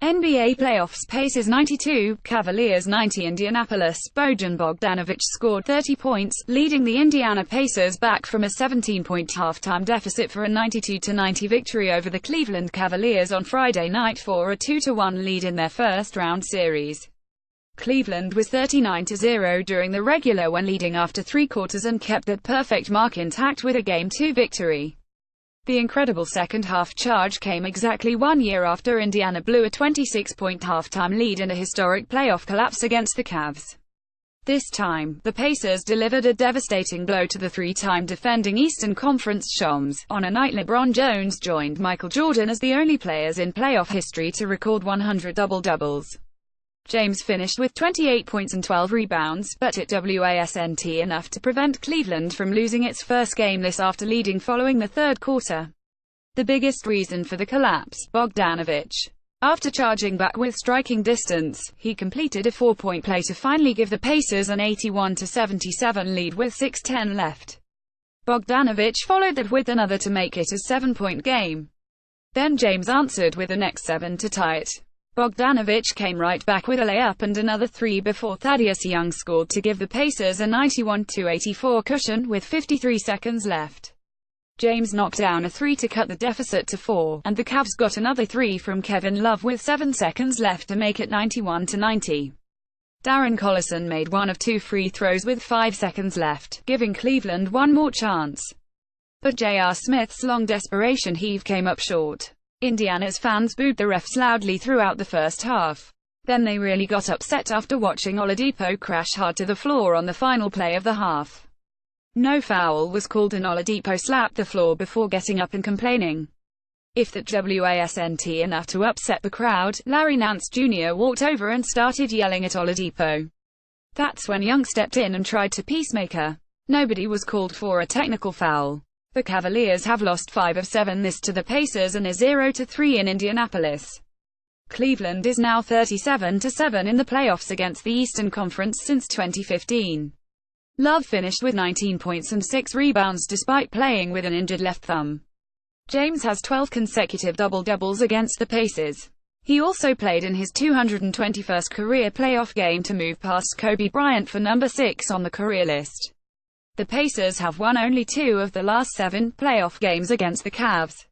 NBA playoffs: Pacers 92, Cavaliers 90. Indianapolis, Bojan Bogdanovic scored 30 points, leading the Indiana Pacers back from a 17-point halftime deficit for a 92-90 victory over the Cleveland Cavaliers on Friday night for a 2-1 lead in their first-round series. Cleveland was 39-0 during the regular when leading after three quarters and kept that perfect mark intact with a Game 2 victory. The incredible second-half charge came exactly 1 year after Indiana blew a 26-point halftime lead in a historic playoff collapse against the Cavs. This time, the Pacers delivered a devastating blow to the three-time defending Eastern Conference champs, on a night LeBron James joined Michael Jordan as the only players in playoff history to record 100 double-doubles. James finished with 28 points and 12 rebounds, but it wasn't enough to prevent Cleveland from losing its first game this after leading following the third quarter. The biggest reason for the collapse: Bogdanovic. After charging back with striking distance, he completed a 4-point play to finally give the Pacers an 81-77 lead with 6:10 left. Bogdanovic followed that with another to make it a 7-point game. Then James answered with the next 7 to tie it. Bogdanovic came right back with a layup and another 3 before Thaddeus Young scored to give the Pacers a 91-84 cushion with 53 seconds left. James knocked down a 3 to cut the deficit to 4, and the Cavs got another 3 from Kevin Love with 7 seconds left to make it 91-90. Darren Collison made one of 2 free throws with 5 seconds left, giving Cleveland one more chance. But J.R. Smith's long desperation heave came up short. Indiana's fans booed the refs loudly throughout the first half. Then they really got upset after watching Oladipo crash hard to the floor on the final play of the half. No foul was called and Oladipo slapped the floor before getting up and complaining. If that wasn't enough to upset the crowd, Larry Nance Jr. walked over and started yelling at Oladipo. That's when Young stepped in and tried to peacemaker. Nobody was called for a technical foul. The Cavaliers have lost 5 of 7 this to the Pacers and are 0-3 in Indianapolis. Cleveland is now 37-7 in the playoffs against the Eastern Conference since 2015. Love finished with 19 points and 6 rebounds despite playing with an injured left thumb. James has 12 consecutive double-doubles against the Pacers. He also played in his 221st career playoff game to move past Kobe Bryant for number 6 on the career list. The Pacers have won only 2 of the last 7 playoff games against the Cavs.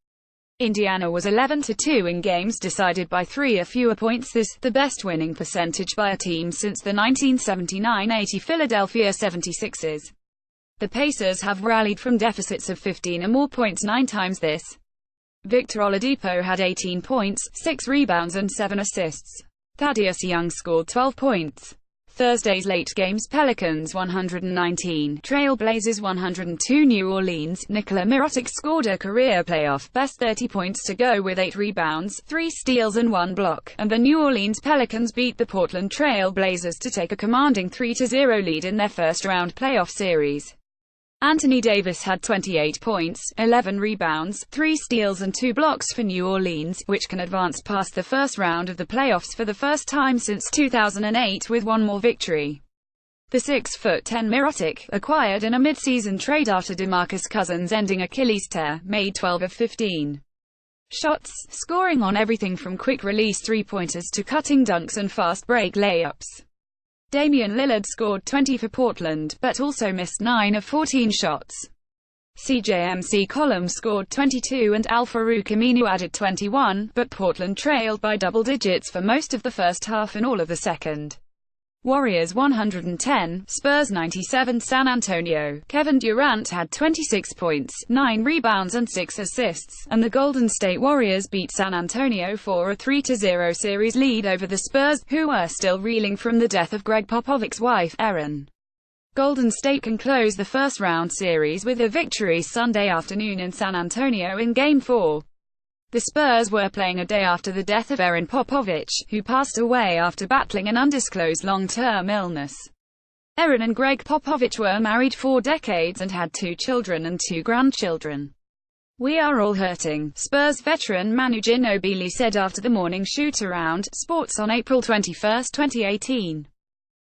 Indiana was 11-2 in games decided by 3 or fewer points this, the best winning percentage by a team since the 1979-80 Philadelphia 76ers. The Pacers have rallied from deficits of 15 or more points 9 times this. Victor Oladipo had 18 points, 6 rebounds and 7 assists. Thaddeus Young scored 12 points. Thursday's late games: Pelicans 119, Trail Blazers 102. New Orleans, Nikola Mirotic scored a career playoff best 30 points to go with 8 rebounds, 3 steals and 1 block, and the New Orleans Pelicans beat the Portland Trail Blazers to take a commanding 3-0 lead in their first-round playoff series. Anthony Davis had 28 points, 11 rebounds, 3 steals and 2 blocks for New Orleans, which can advance past the first round of the playoffs for the first time since 2008 with one more victory. The 6'10" Mirotic, acquired in a mid-season trade after DeMarcus Cousins' ending Achilles tear, made 12 of 15 shots, scoring on everything from quick-release three-pointers to cutting dunks and fast-break layups. Damian Lillard scored 20 for Portland, but also missed 9 of 14 shots. CJ McCollum scored 22 and Al-Farouq Aminu added 21, but Portland trailed by double digits for most of the first half and all of the second. Warriors 110, Spurs 97. San Antonio, Kevin Durant had 26 points, 9 rebounds and 6 assists, and the Golden State Warriors beat San Antonio for a 3-0 series lead over the Spurs, who were still reeling from the death of Greg Popovich's wife, Erin. Golden State can close the first-round series with a victory Sunday afternoon in San Antonio in Game 4. The Spurs were playing a day after the death of Erin Popovich, who passed away after battling an undisclosed long-term illness. Erin and Greg Popovich were married 4 decades and had 2 children and 2 grandchildren. "We are all hurting," Spurs veteran Manu Ginobili said after the morning shoot-around, Sports on April 21, 2018.